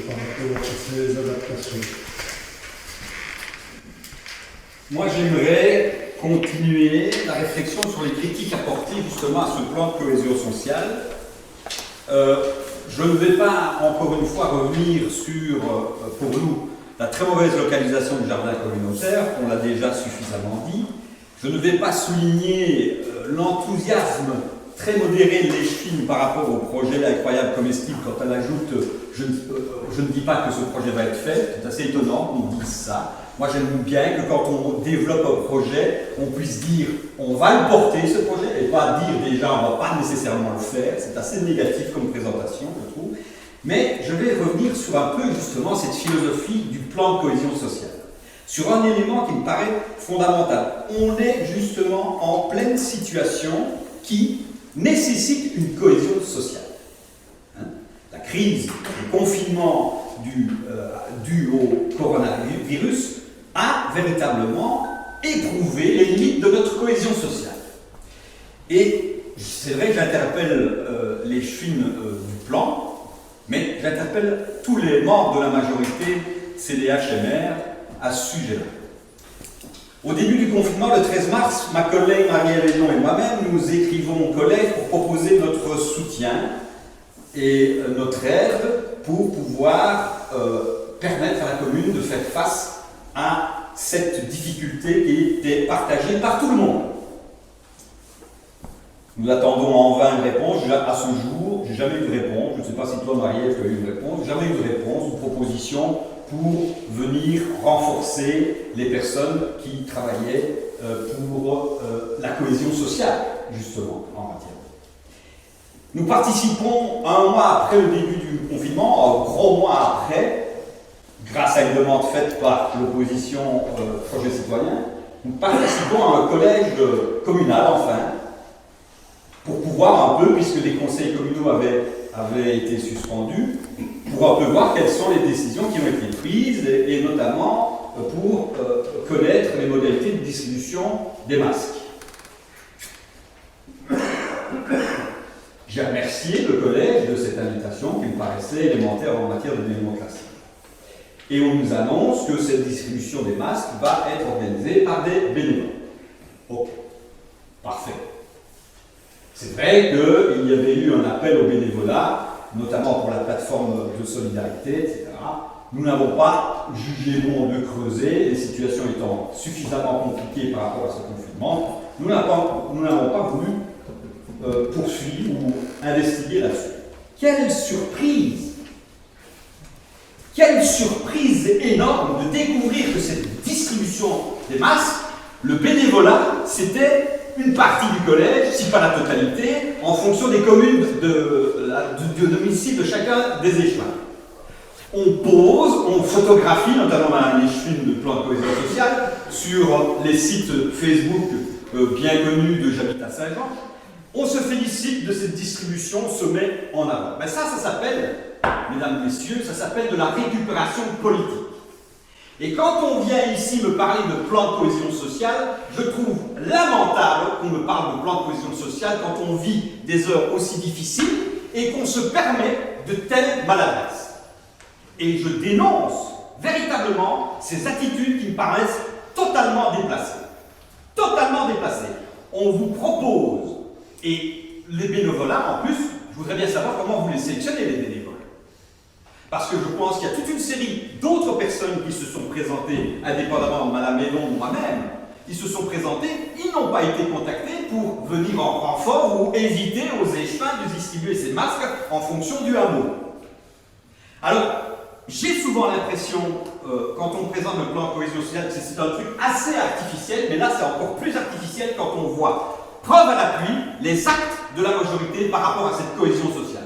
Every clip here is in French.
par rapport à ces adaptations? Moi, j'aimerais continuer la réflexion sur les critiques apportées justement à ce plan de cohésion sociale. Je ne vais pas encore une fois revenir sur, pour nous, la très mauvaise localisation du jardin communautaire, on l'a déjà suffisamment dit. Je ne vais pas souligner l'enthousiasme très modéré de l'Échine par rapport au projet incroyable comestible quand elle ajoute je ne dis pas que ce projet va être fait, c'est assez étonnant qu'on dise ça. Moi j'aime bien que quand on développe un projet, on puisse dire on va le porter ce projet et pas dire déjà on ne va pas nécessairement le faire, c'est assez négatif comme présentation je trouve. Mais je vais revenir sur un peu justement cette philosophie du plan de cohésion sociale. Sur un élément qui me paraît fondamental. On est justement en pleine situation qui nécessite une cohésion sociale. La crise, le confinement dû au coronavirus a véritablement éprouvé les limites de notre cohésion sociale. Et c'est vrai que j'interpelle les chefines du plan, mais j'interpelle tous les membres de la majorité CDH-MR à ce sujet-là. Au début du confinement, le 13 mars, ma collègue Marie-Ève Hénon et moi-même, nous écrivons au collège pour proposer notre soutien et notre aide pour pouvoir permettre à la commune de faire face à cette difficulté qui était partagée par tout le monde. Nous attendons en vain une réponse. À ce jour, je n'ai jamais eu de réponse. Je ne sais pas si toi, Marie-Ève, tu as eu une réponse. Jamais eu de réponse, une proposition pour venir renforcer les personnes qui travaillaient pour la cohésion sociale, justement, en matière. Nous participons un mois après le début du confinement, un gros mois après, grâce à une demande faite par l'opposition Projet Citoyen, nous participons à un collège communal, enfin, pour pouvoir un peu, puisque les conseils communaux avaient été suspendus, pour un peu voir quelles sont les décisions qui ont été prises, et notamment pour connaître les modalités de distribution des masques. J'ai remercié le collège de cette invitation qui me paraissait élémentaire en matière de démocratie. Et on nous annonce que cette distribution des masques va être organisée par des bénévoles. Ok, parfait. C'est vrai qu'il y avait eu un appel au bénévolat, notamment pour la plateforme de solidarité, etc. Nous n'avons pas jugé bon de creuser, les situations étant suffisamment compliquées par rapport à ce confinement, nous n'avons pas voulu poursuivre ou investiguer là-dessus. Quelle surprise! Quelle surprise énorme de découvrir que cette distribution des masques, le bénévolat, c'était une partie du collège, si pas la totalité, en fonction des communes du domicile de chacun des échevins. On pose, on photographie, notamment un échevin de plan de cohésion sociale, sur les sites Facebook bien connus de J'habite à Saint-Jean. On se félicite de cette distribution, on se met en avant. Mais ça s'appelle, mesdames, messieurs, ça s'appelle de la récupération politique. Et quand on vient ici me parler de plan de cohésion sociale, je trouve lamentable qu'on me parle de plan de cohésion sociale quand on vit des heures aussi difficiles et qu'on se permet de telles maladresses. Et je dénonce véritablement ces attitudes qui me paraissent totalement déplacées. Totalement déplacées. On vous propose, et les bénévolats en plus, je voudrais bien savoir comment vous les sélectionnez, les bénévoles. Parce que je pense qu'il y a toute une série d'autres personnes qui se sont présentées, indépendamment de Mme Hénon ou moi-même, qui se sont présentées, ils n'ont pas été contactés pour venir en renfort ou éviter aux échevins de distribuer ces masques en fonction du hameau. Alors, j'ai souvent l'impression, quand on présente le plan de cohésion sociale, que c'est un truc assez artificiel, mais là c'est encore plus artificiel quand on voit, preuve à l'appui, les actes de la majorité par rapport à cette cohésion sociale.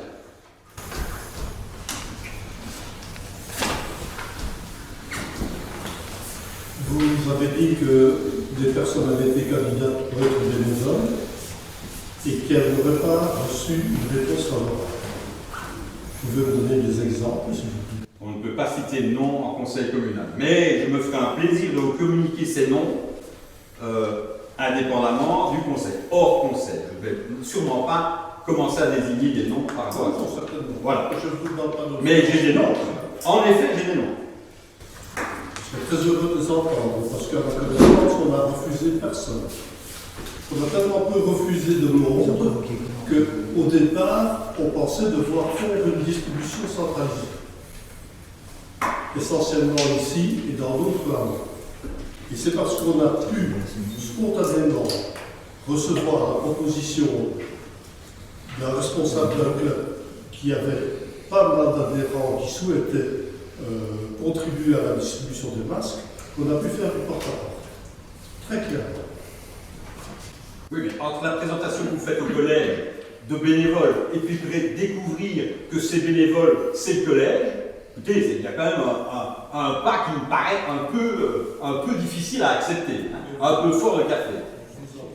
Vous avez dit que des personnes avaient été candidates pour être bénévoles et qu'elles n'auraient pas reçu une réponse favorable. Vous pouvez me donner des exemples, s'il vous plaît? On ne peut pas citer de nom en conseil communal, mais je me ferai un plaisir de vous communiquer ces noms indépendamment du conseil. Hors conseil, je ne vais sûrement pas commencer à désigner des noms par rapport à ça. Certainement. Voilà. Je ne vous demande pas de... Mais j'ai des noms. En effet, j'ai des noms. Je suis très heureux de les entendre, parce qu'à ma connaissance, on n'a refusé personne. On a tellement peu refusé de monde qu'au départ, on pensait devoir faire une distribution centralisée. Essentiellement ici et dans d'autres langues. Et c'est parce qu'on a pu spontanément recevoir la proposition d'un responsable d'un club qui avait pas mal d'adhérents qui souhaitaient contribuer à la distribution des masques, qu'on a pu faire du porte-à-porte. Très clairement. Oui, mais entre la présentation que vous faites au collège de bénévoles et puis découvrir que ces bénévoles, c'est le collège, écoutez, il y a quand même un pas qui me paraît un peu difficile à accepter, hein, un peu fort de café.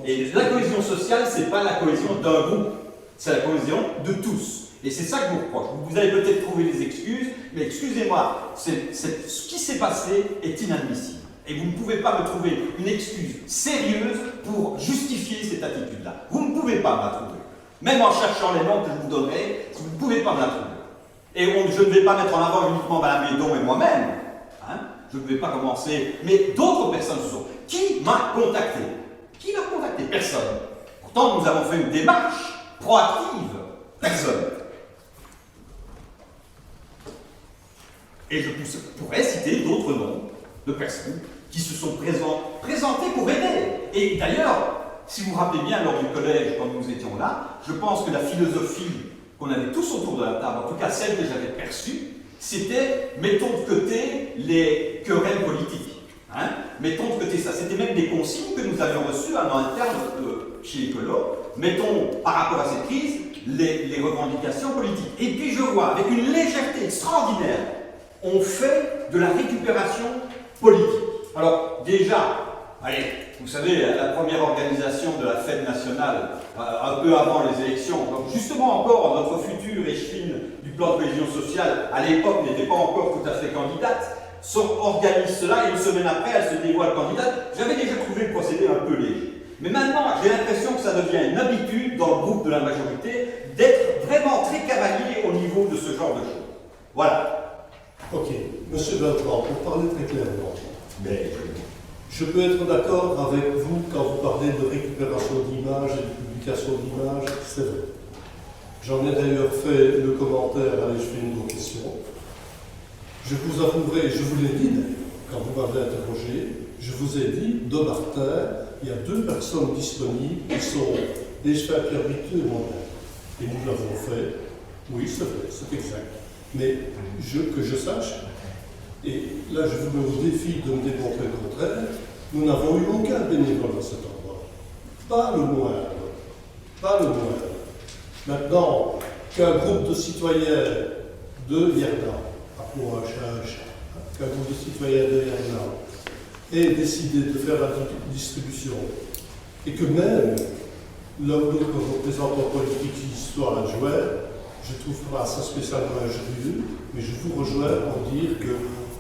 Et la cohésion sociale, c'est pas la cohésion d'un groupe, c'est la cohésion de tous. Et c'est ça que je vous reproche. Vous allez peut-être trouver des excuses, mais excusez-moi, ce qui s'est passé est inadmissible. Et vous ne pouvez pas me trouver une excuse sérieuse pour justifier cette attitude-là. Vous ne pouvez pas me la trouver. Même en cherchant les noms que je vous donnerai, vous ne pouvez pas me la trouver. Et je ne vais pas mettre en avant uniquement Mme Médon et moi-même. Hein, je ne vais pas commencer. Mais d'autres personnes se sont. Qui m'a contacté? Qui m'a contacté? Personne. Pourtant, nous avons fait une démarche proactive. Personne. Et je pourrais citer d'autres noms de personnes qui se sont présentées pour aider. Et d'ailleurs, si vous vous rappelez bien, lors du collège, quand nous étions là, je pense que la philosophie qu'on avait tous autour de la table, en tout cas celle que j'avais perçue, c'était mettons de côté les querelles politiques. Hein, mettons de côté ça. C'était même des consignes que nous avions reçues en interne chez Écolo. Mettons par rapport à cette crise les revendications politiques. Et puis je vois, avec une légèreté extraordinaire, on fait de la récupération politique. Alors déjà, allez, vous savez, la première organisation de la fête nationale, un peu avant les élections, donc justement encore notre future échevine du plan de cohésion sociale, à l'époque n'était pas encore tout à fait candidate, organise cela et une semaine après elle se dévoile candidate. J'avais déjà trouvé le procédé un peu léger. Mais maintenant, j'ai l'impression que ça devient une habitude dans le groupe de la majorité d'être vraiment très cavalier au niveau de ce genre de choses. Voilà. Ok, Monsieur Bertrand, pour parler très clairement, je peux être d'accord avec vous quand vous parlez de récupération d'images et de publication d'images, c'est vrai. J'en ai d'ailleurs fait le commentaire à l'échelle de vos questions. Je vous avouerai, je vous l'ai dit d'ailleurs, quand vous m'avez interrogé, je vous ai dit, de Martin, il y a 2 personnes disponibles qui sont des chefs Pierre Victor et moi-même. Et nous l'avons fait, oui, c'est vrai, c'est exact. Mais que je sache, et là je vous défie de me démontrer le contraire, nous n'avons eu aucun bénévole à cet endroit. Pas le moindre. Pas le moindre. Maintenant, qu'un groupe de citoyens de Yerna, appelons un chat, qu'un groupe de citoyens de Yerna ait décidé de faire la distribution, et que même l'un ou l'autre représentant politique qui soit adjoint, je ne trouve pas ça spécialement injurieux, mais je vous rejoins pour dire que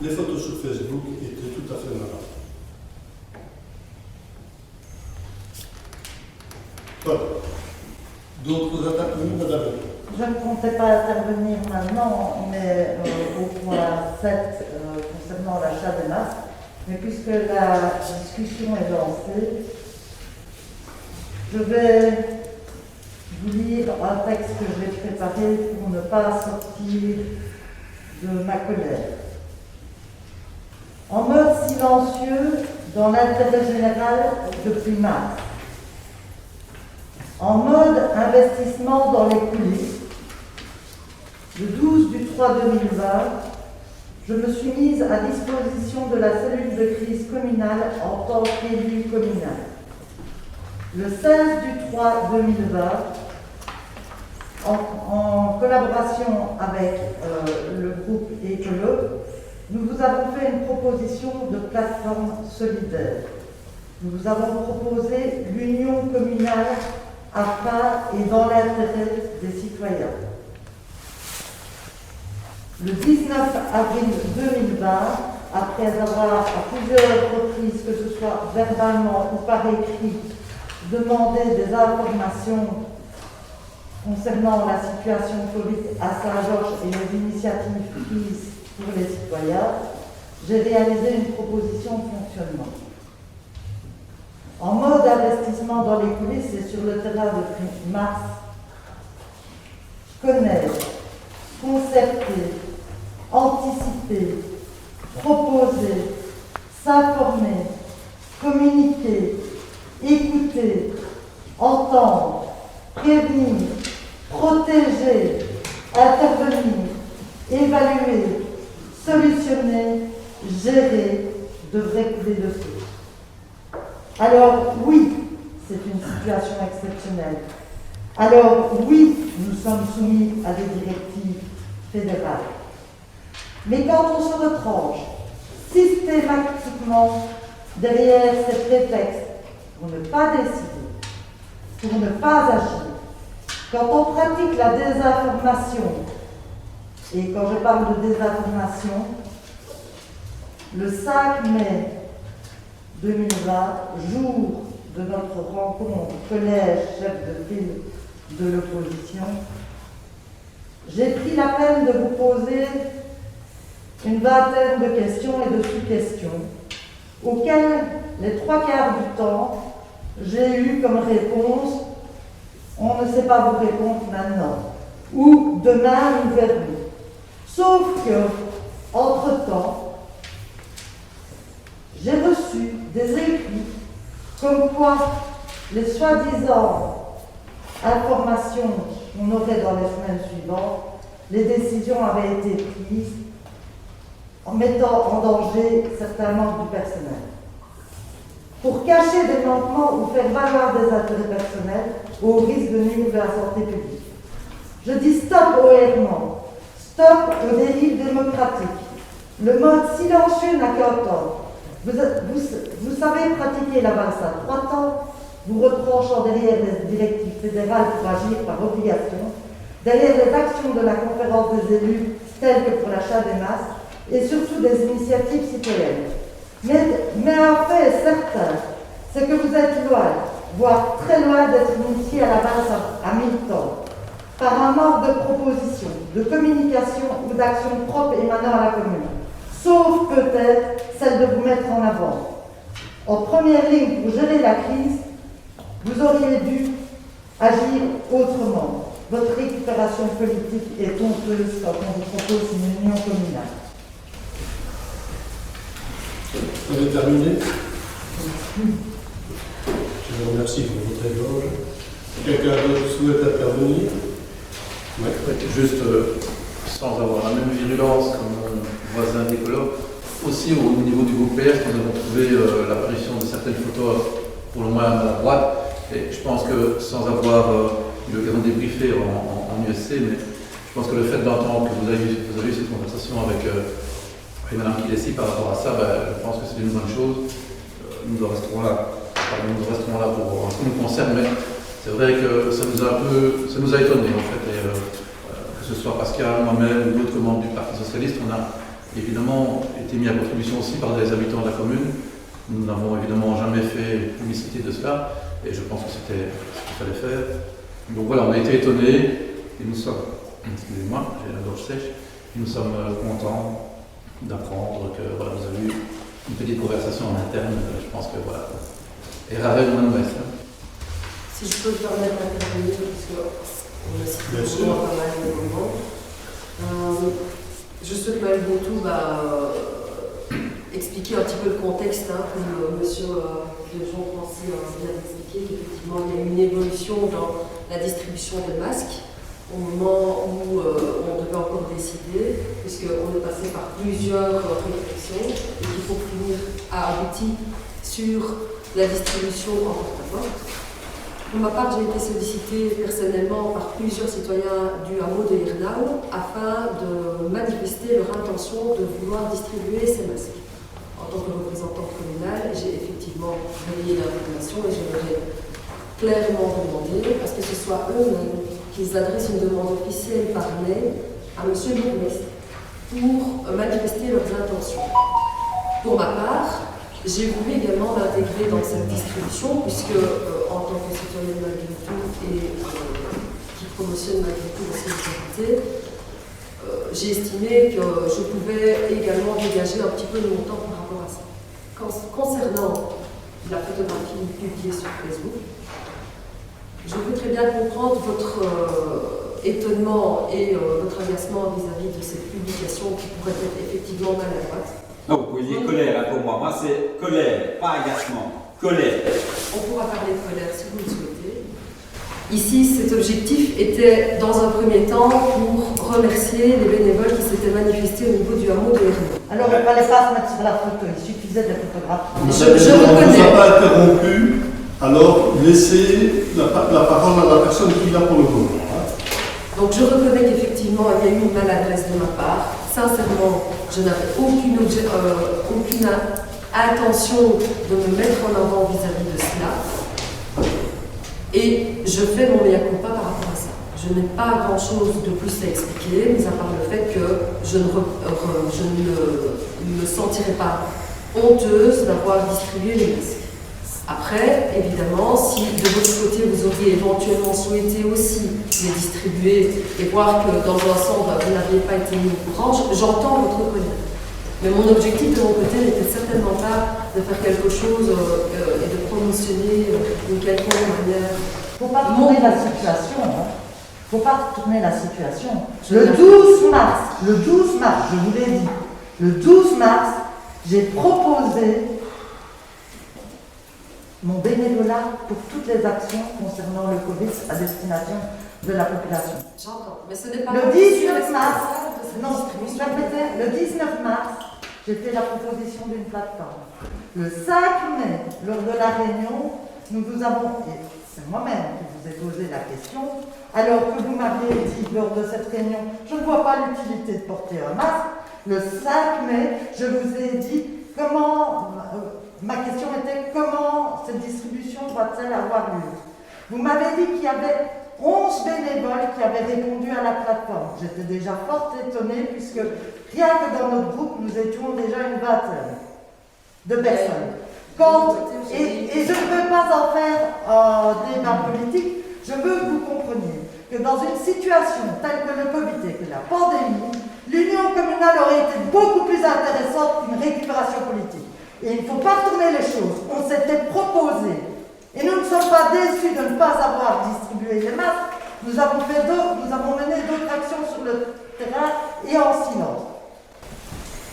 les photos sur Facebook étaient tout à fait malades. Voilà. D'autres attaques, oui, madame? Je ne comptais pas intervenir maintenant, mais au point 7 concernant l'achat des masques, mais puisque la discussion est lancée, je vais vous lire un texte que j'ai préparé pour ne pas sortir de ma colère. En mode silencieux, dans l'intérêt général depuis mars. En mode investissement dans les coulisses, le 12/3/2020, je me suis mise à disposition de la cellule de crise communale en tant qu'élue communale. Le 16/3/2020, en collaboration avec le groupe Écolo, nous vous avons fait une proposition de plateforme solidaire. Nous vous avons proposé l'union communale à part et dans l'intérêt des citoyens. Le 19 avril 2020, après avoir à plusieurs reprises, que ce soit verbalement ou par écrit, demandé des informations concernant la situation Covid à Saint-Georges et les initiatives prises pour les citoyens, j'ai réalisé une proposition de fonctionnement. En mode investissement dans les coulisses et sur le terrain depuis mars, connaître, concerter, anticiper, proposer, s'informer, communiquer, écouter, entendre, prévenir, protéger, intervenir, évaluer, solutionner, gérer devrait couler de source. Alors oui, c'est une situation exceptionnelle. Alors oui, nous sommes soumis à des directives fédérales. Mais quand on se retranche systématiquement derrière ces prétextes pour ne pas décider, pour ne pas agir, quand on pratique la désinformation, et quand je parle de désinformation, le 5 mai 2020, jour de notre rencontre collège chef de file de l'opposition, j'ai pris la peine de vous poser une vingtaine de questions et de sous-questions, auxquelles les 3 quarts du temps, j'ai eu comme réponse « on ne sait pas vous répondre maintenant » ou « demain nous verrons ». Sauf que, entre-temps, j'ai reçu des écrits comme quoi les soi-disant informations qu'on aurait dans les semaines suivantes, les décisions avaient été prises en mettant en danger certains membres du personnel. Pour cacher des manquements ou faire valoir des intérêts personnels au risque de nuire à la santé publique. Je dis stop au errement, stop aux dérives démocratiques. Le mode silencieux n'a qu'un temps. Vous savez pratiquer la valse à 3 temps, vous retranchant derrière les directives fédérales pour agir par obligation, derrière les actions de la conférence des élus, telles que pour l'achat des masques, et surtout des initiatives citoyennes. Mais un fait est certain, c'est que vous êtes loin, voire très loin d'être initié à la valse à 1000 temps, par un manque de propositions, de communication ou d'action propre émanant à la commune, sauf peut-être celle de vous mettre en avant. En première ligne pour gérer la crise, vous auriez dû agir autrement. Votre récupération politique est honteuse quand on vous propose une union communale. Vous avez terminé. Je vous remercie pour votre éloge. Quelqu'un d'autre souhaite intervenir? Oui, juste sans avoir la même virulence que mon voisin Nicolas, aussi au niveau du groupe PS, nous avons trouvé l'apparition de certaines photos, pour le moins à la droite, et je pense que sans avoir eu l'occasion de débriefer en USC, mais je pense que le fait d'entendre que vous avez eu cette conversation avec Mme Kilessi par rapport à ça, je pense que c'est une bonne chose. Nous en resterons là. Pour ce qui nous concerne, mais c'est vrai que ça nous a étonnés en fait. Et, que ce soit Pascal, moi-même ou d'autres membres du Parti Socialiste, on a évidemment été mis à contribution aussi par des habitants de la commune. Nous n'avons évidemment jamais fait publicité de cela, et je pense que c'était ce qu'il fallait faire. Donc voilà, on a été étonnés, et nous sommes, excusez-moi, j'ai la gorge sèche, et nous sommes contents d'apprendre que voilà, vous avez eu une petite conversation en interne. Je pense que voilà. Et Ravel, on a Si je peux me permettre d'intervenir, parce qu'on a cité pas mal de moments. Je souhaite malgré tout expliquer un petit peu le contexte, comme M. Jean-Francis vient d'expliquer, qu'effectivement il y a eu une évolution dans la distribution des masques au moment où on devait encore décider, puisqu'on est passé par plusieurs réflexions et qu'il faut finir à aboutir sur la distribution en porte-à-porte. Pour ma part, j'ai été sollicitée personnellement par plusieurs citoyens du hameau de Hirnau afin de manifester leur intention de vouloir distribuer ces masques. En tant que représentante communale, j'ai effectivement relayé l'information et je leur ai clairement demandé à ce que ce soit eux-mêmes qu'ils adressent une demande officielle par mail à M. le bourgmestre pour manifester leurs intentions. Pour ma part, j'ai voulu également l'intégrer dans cette distribution, puisque en tant que citoyenne malgré tout et qui promotionne malgré tout la solidarité, j'ai estimé que je pouvais également dégager un petit peu de mon temps par rapport à ça. Concernant la photographie publiée sur Facebook, je peux très bien comprendre votre étonnement et votre agacement vis-à-vis de cette publication qui pourrait être effectivement maladroite. Non, vous pouvez dire colère hein, pour moi. Moi, c'est colère, pas agacement. Colère. On pourra parler de colère si vous le souhaitez. Ici, cet objectif était, dans un premier temps, pour remercier les bénévoles qui s'étaient manifestés au niveau du hameau de Hermé. Alors, il ne fallait pas se mettre sur la photo, il suffisait de photographier. On Je ne reconnais. vous a pas interrompu, alors laissez la parole à la personne qui est là pour le moment. Donc je reconnais qu'effectivement il y a eu une maladresse de ma part. Sincèrement, je n'avais aucune intention de me mettre en avant vis-à-vis de cela. Et je fais mon mea culpa par rapport à ça. Je n'ai pas grand-chose de plus à expliquer, mis à part le fait que je ne me sentirais pas honteuse d'avoir distribué les masques. Après, évidemment, si de votre côté vous auriez éventuellement souhaité aussi les distribuer et voir que dans l'ensemble vous n'aviez pas été mis au courant, j'entends votre colère. Mais mon objectif de mon côté n'était certainement pas de faire quelque chose et de promotionner d'une quelconque manière. Il ne faut pas tourner la situation. Il ne faut pas tourner la situation. Le 12 mars, je vous l'ai dit, le 12 mars, j'ai proposé mon bénévolat pour toutes les actions concernant le Covid à destination de la population. J'entends, mais ce n'est pas Le 19 mars, non, vous me permettez, le 19 mars, j'ai fait la proposition d'une plateforme. Le 5 mai, lors de la réunion, nous vous avons, et c'est moi-même qui vous ai posé la question, alors que vous m'aviez dit lors de cette réunion, je ne vois pas l'utilité de porter un masque, le 5 mai, je vous ai dit comment, ma question était comment cette distribution doit-elle avoir lieu. Vous m'avez dit qu'il y avait 11 bénévoles qui avaient répondu à la plateforme. J'étais déjà fort étonnée puisque rien que dans notre groupe, nous étions déjà une vingtaine de personnes. Et je ne veux pas en faire un débat politique, je veux que vous compreniez que dans une situation telle que le Covid et que la pandémie, l'union communale aurait été beaucoup plus intéressante qu'une récupération politique. Et il ne faut pas tourner les choses. On s'était proposé. Et nous ne sommes pas déçus de ne pas avoir distribué les masques. Nous avons mené d'autres actions sur le terrain et en silence.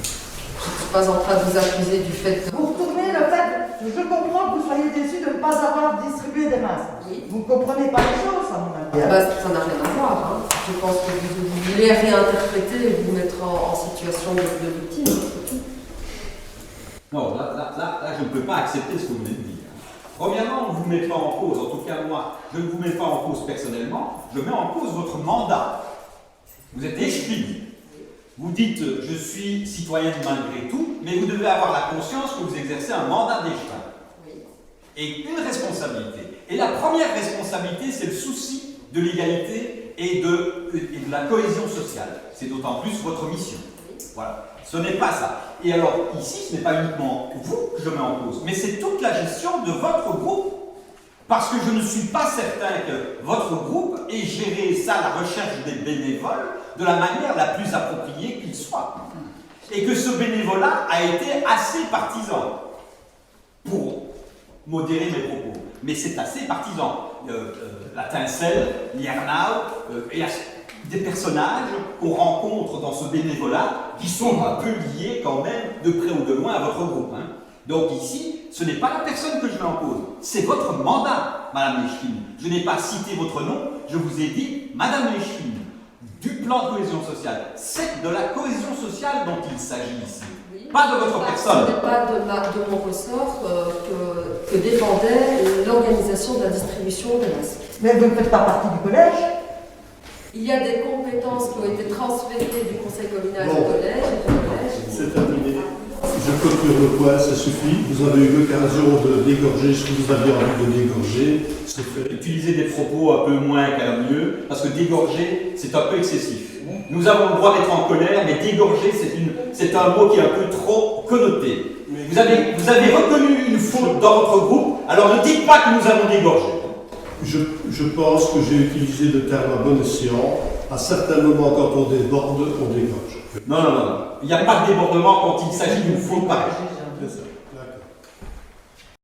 Je ne suis pas en train de vous accuser du fait de... Vous retournez le fait, je comprends que vous soyez déçus de ne pas avoir distribué des masques. Oui. Vous ne comprenez pas les choses, à mon avis. Ça n'a rien à voir. Hein. Je pense que vous voulez réinterpréter et vous mettre en situation de victime. C'est tout. Non, là, je ne peux pas accepter ce que vous venez de dire. Premièrement, on ne vous met pas en cause, en tout cas moi, je ne vous mets pas en cause personnellement, je mets en cause votre mandat. Vous êtes échevine. Vous dites, je suis citoyenne malgré tout, mais vous devez avoir la conscience que vous exercez un mandat d'échevin. Oui. Et une responsabilité. Et la première responsabilité, c'est le souci de l'égalité et de la cohésion sociale. C'est d'autant plus votre mission. Voilà. Ce n'est pas ça. Et alors, ici, ce n'est pas uniquement vous que je mets en cause, mais c'est toute la gestion de votre groupe. Parce que je ne suis pas certain que votre groupe ait géré ça, la recherche des bénévoles, de la manière la plus appropriée qu'il soit. Et que ce bénévolat a été assez partisan, pour modérer mes propos. Mais c'est assez partisan. La Tincelle, l'Iernau, il y a des personnages qu'on rencontre dans ce bénévolat qui sont un peu liés quand même, de près ou de loin, à votre groupe. Hein. Donc ici, ce n'est pas la personne que je mets en cause, c'est votre mandat, Madame Leschine. Je n'ai pas cité votre nom, je vous ai dit, Madame Leschine, du plan de cohésion sociale. C'est de la cohésion sociale dont il s'agit ici, Oui. pas de votre personne. Ce n'est pas de mon ressort que dépendait l'organisation de la distribution des masques. Mais vous ne faites pas partie du collège. Il y a des compétences qui ont été transférées du conseil communal Bon. au collège et du collège. C'est terminé. Je clôture le point, ça suffit. Vous avez eu l'occasion de dégorger ce que vous aviez envie de dégorger. C'est fait. Utiliser des propos un peu moins calomnieux, parce que dégorger, c'est un peu excessif. Nous avons le droit d'être en colère, mais dégorger, c'est un mot qui est un peu trop connoté. Vous avez reconnu une faute dans votre groupe, alors ne dites pas que nous avons dégorgé. Je pense que j'ai utilisé le terme à bon escient. À certains moments, quand on déborde, on décroche. Non, non, non, non. Il n'y a pas de débordement quand il s'agit d'une faute pareille. C'est ça.